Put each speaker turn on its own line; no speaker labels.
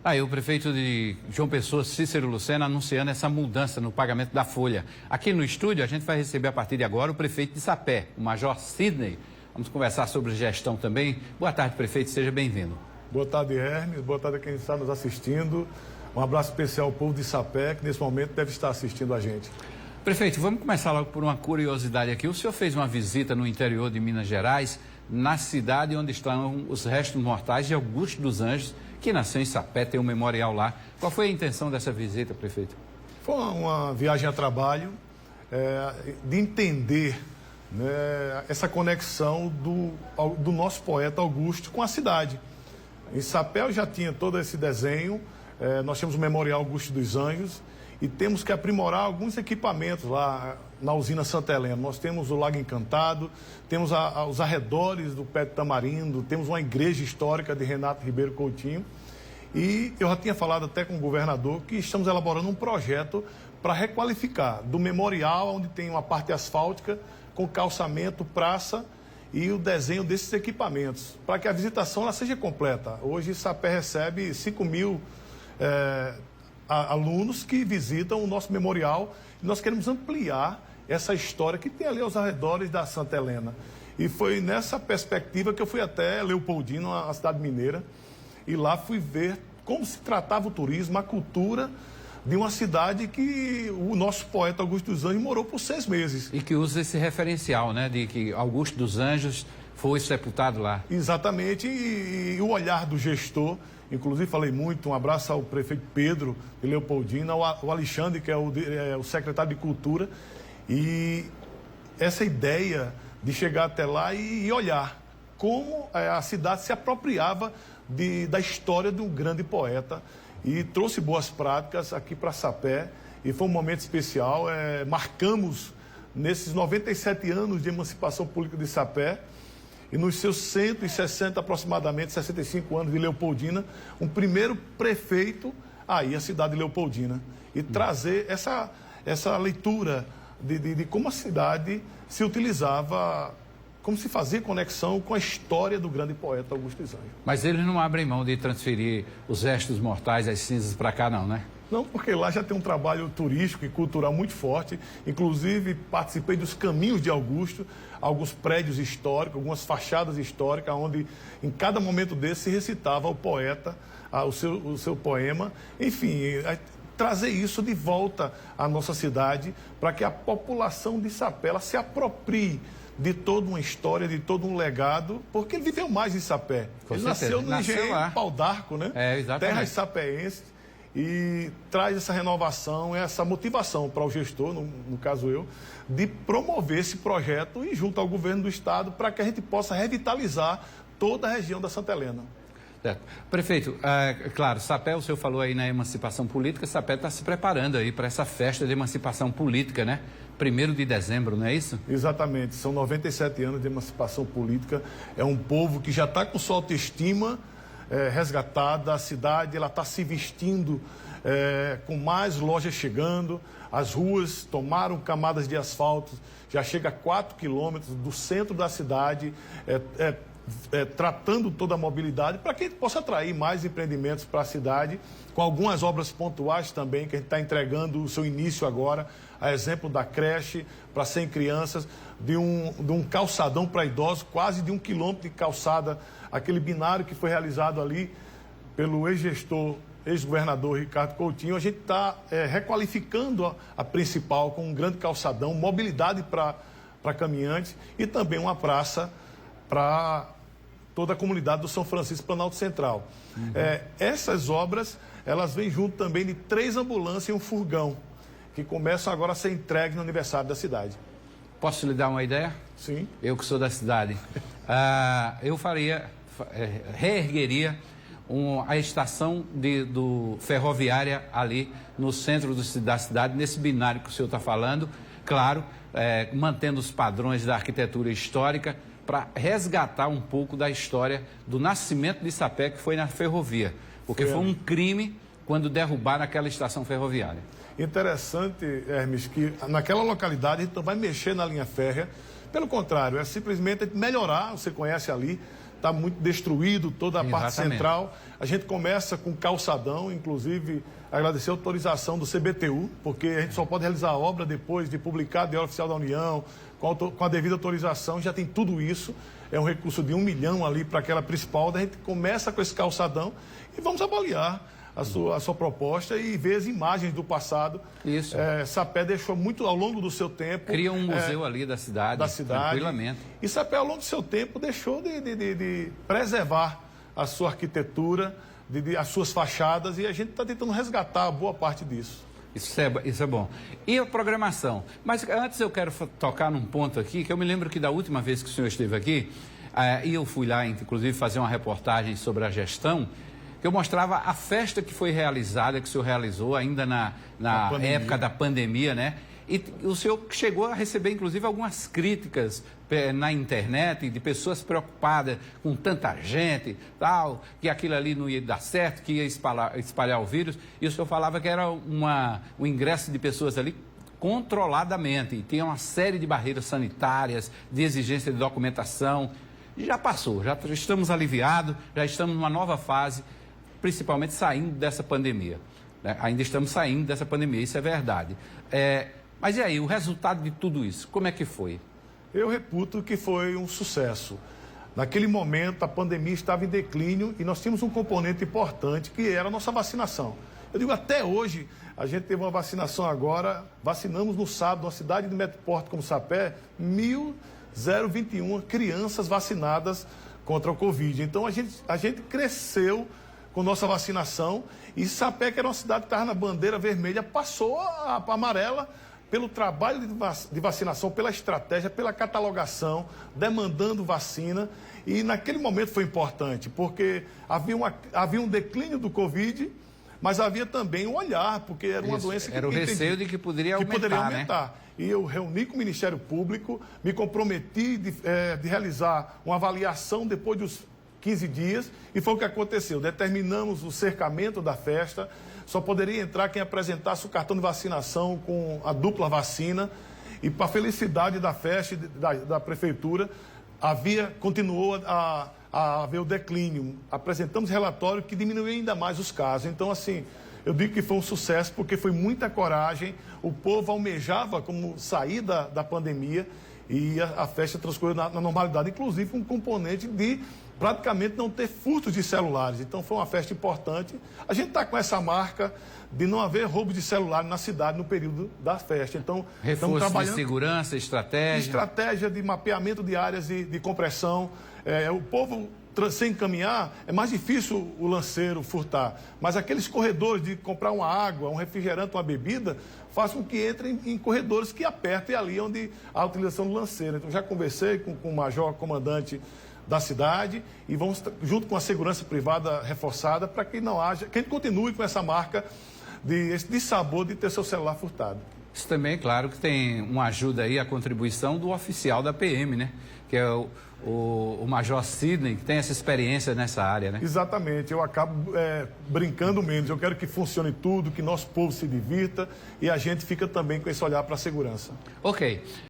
Aí o prefeito de João Pessoa, Cícero Lucena, anunciando essa mudança no pagamento da folha. Aqui no estúdio, a gente vai receber a partir de agora o prefeito de Sapé, o Major Sidney. Vamos conversar sobre gestão também. Boa tarde, prefeito, seja bem-vindo.
Boa tarde, Hermes. Boa tarde a quem está nos assistindo. Um abraço especial ao povo de Sapé, que nesse momento deve estar assistindo a gente.
Prefeito, vamos começar logo por uma curiosidade aqui. O senhor fez uma visita no interior de Minas Gerais, na cidade onde estão os restos mortais de Augusto dos Anjos, que nasceu em Sapé, tem um memorial lá. Qual foi a intenção dessa visita, prefeito?
Foi uma viagem a trabalho, de entender, né, essa conexão do nosso poeta Augusto com a cidade. Em Sapé eu já tinha todo esse desenho, nós temos o Memorial Augusto dos Anjos e temos que aprimorar alguns equipamentos lá na usina Santa Helena. Nós temos o Lago Encantado, temos os arredores do Pé de Tamarindo, temos uma igreja histórica de Renato Ribeiro Coutinho. E eu já tinha falado até com o governador que estamos elaborando um projeto para requalificar do memorial, onde tem uma parte asfáltica, com calçamento, praça e o desenho desses equipamentos, para que a visitação ela seja completa. Hoje Sapé recebe 5.000 alunos que visitam o nosso memorial e nós queremos ampliar essa história que tem ali aos arredores da Santa Helena. E foi nessa perspectiva que eu fui até Leopoldina, a cidade mineira, e lá fui ver como se tratava o turismo, a cultura de uma cidade que o nosso poeta Augusto dos Anjos morou por 6 meses.
E que usa esse referencial, né, de que Augusto dos Anjos foi sepultado lá.
Exatamente, e o olhar do gestor, inclusive falei muito, um abraço ao prefeito Pedro de Leopoldina, ao Alexandre, que é o secretário de Cultura, e essa ideia de chegar até lá e olhar como a cidade se apropriava da história de um grande poeta e trouxe boas práticas aqui para Sapé e foi um momento especial. Marcamos nesses 97 anos de emancipação política de Sapé e nos seus 160 aproximadamente, 65 anos de Leopoldina, um primeiro prefeito aí, a cidade de Leopoldina, e trazer essa leitura de como a cidade se utilizava, como se fazia conexão com a história do grande poeta Augusto dos Anjos.
Mas eles não abrem mão de transferir os restos mortais, as cinzas para cá não, né?
Não, porque lá já tem um trabalho turístico e cultural muito forte. Inclusive, participei dos caminhos de Augusto, alguns prédios históricos, algumas fachadas históricas, onde em cada momento desse se recitava o poeta, o seu poema. Enfim, trazer isso de volta à nossa cidade, para que a população de Sapé ela se aproprie de toda uma história, de todo um legado, porque ele viveu mais em Sapé. Ele nasceu no Engenho Pau d'Arco, né?
Exatamente.
Terras sapéenses, e traz essa renovação, essa motivação para o gestor, no caso eu, de promover esse projeto e junto ao governo do estado para que a gente possa revitalizar toda a região da Santa Helena.
Certo. Prefeito, claro, Sapé, o senhor falou aí na emancipação política, Sapé está se preparando aí para essa festa de emancipação política, né? 1º de dezembro, não é isso?
Exatamente, são 97 anos de emancipação política, é um povo que já está com sua autoestima resgatada, a cidade ela está se vestindo com mais lojas chegando, as ruas tomaram camadas de asfalto, já chega a 4 quilômetros do centro da cidade, tratando toda a mobilidade para que a gente possa atrair mais empreendimentos para a cidade, com algumas obras pontuais também, que a gente está entregando o seu início agora, a exemplo da creche para 100 crianças, de um calçadão para idosos, quase de 1 quilômetro de calçada, aquele binário que foi realizado ali pelo ex-gestor, ex-governador Ricardo Coutinho. A gente está requalificando a principal com um grande calçadão, mobilidade para caminhantes e também uma praça para toda a comunidade do São Francisco Planalto Central. Essas obras, elas vêm junto também de 3 ambulâncias e um furgão, que começam agora a ser entregues no aniversário da cidade.
Posso lhe dar uma ideia?
Sim.
Eu que sou da cidade. Eu reergueria a estação do ferroviária ali no centro da cidade, nesse binário que o senhor está falando, claro, mantendo os padrões da arquitetura histórica, para resgatar um pouco da história do nascimento de Sapé, que foi na ferrovia, porque foi um crime quando derrubaram aquela estação ferroviária.
Interessante, Hermes, que naquela localidade a gente não vai mexer na linha férrea, pelo contrário, é simplesmente melhorar, você conhece ali, está muito destruído, toda a parte
Exatamente.
central. A gente começa com calçadão, inclusive agradecer a autorização do CBTU, porque a gente só pode realizar a obra depois de publicar a Diário Oficial da União, com a devida autorização, já tem tudo isso. É um recurso de 1 milhão ali para aquela principal. Daí a gente começa com esse calçadão e vamos avaliar a sua proposta e ver as imagens do passado.
Isso.
Sapé deixou muito ao longo do seu tempo.
Cria um museu ali da cidade, tranquilamente.
E Sapé, ao longo do seu tempo, deixou de preservar a sua arquitetura, as suas fachadas, e a gente está tentando resgatar boa parte disso.
Isso é bom. E a programação? Mas antes eu quero tocar num ponto aqui, que eu me lembro que da última vez que o senhor esteve aqui, e eu fui lá, inclusive, fazer uma reportagem sobre a gestão, que eu mostrava a festa que foi realizada, que o senhor realizou ainda na época da pandemia, né? E o senhor chegou a receber, inclusive, algumas críticas na internet de pessoas preocupadas com tanta gente, tal, que aquilo ali não ia dar certo, que ia espalhar o vírus. E o senhor falava que era o ingresso de pessoas ali controladamente. E tinha uma série de barreiras sanitárias, de exigência de documentação. E já passou, já estamos aliviados, já estamos numa nova fase, principalmente saindo dessa pandemia. Né? Ainda estamos saindo dessa pandemia, isso é verdade. Mas e aí, o resultado de tudo isso, como é que foi?
Eu reputo que foi um sucesso. Naquele momento, a pandemia estava em declínio e nós tínhamos um componente importante, que era a nossa vacinação. Eu digo, até hoje, a gente teve uma vacinação agora, vacinamos no sábado, na cidade de Metro-Porto, como Sapé, 1.021 crianças vacinadas contra o Covid. Então, a gente cresceu com nossa vacinação e Sapé, que era uma cidade que estava na bandeira vermelha, passou a amarela pelo trabalho de vacinação, pela estratégia, pela catalogação, demandando vacina. E naquele momento foi importante, porque havia um declínio do Covid, mas havia também um olhar, porque era uma doença que
era o receio de que poderia aumentar, né? E eu reuni com o Ministério Público, me comprometi de realizar uma avaliação depois dos 15 dias, e foi o que aconteceu. Determinamos o cercamento da festa, só poderia entrar quem apresentasse o cartão de vacinação com a dupla vacina, e para a felicidade da festa e da prefeitura, continuou a haver o declínio. Apresentamos relatório que diminuiu ainda mais os casos. Então, assim, eu digo que foi um sucesso porque foi muita coragem, o povo almejava como sair da pandemia, e a festa transcorreu na normalidade, inclusive com um componente de praticamente não ter furtos de celulares. Então foi uma festa importante. A gente está com essa marca de não haver roubo de celular na cidade no período da festa. Então, reforço
trabalhando
de segurança,
estratégia de mapeamento de áreas de compressão. O povo sem encaminhar, é mais difícil o lanceiro furtar. Mas aqueles corredores de comprar uma água, um refrigerante, uma bebida, faz com que entrem em corredores que apertem ali onde há a utilização do lanceiro. Então, já conversei com o major comandante da cidade e vamos, junto com a segurança privada reforçada, para que não haja, que a gente continue com essa marca de sabor de ter seu celular furtado.
Isso também, claro, que tem uma ajuda aí, a contribuição do oficial da PM, né? Que é o Major Sidney, que tem essa experiência nessa área, né?
Exatamente, eu acabo brincando menos, eu quero que funcione tudo, que nosso povo se divirta e a gente fica também com esse olhar para a segurança.
Ok.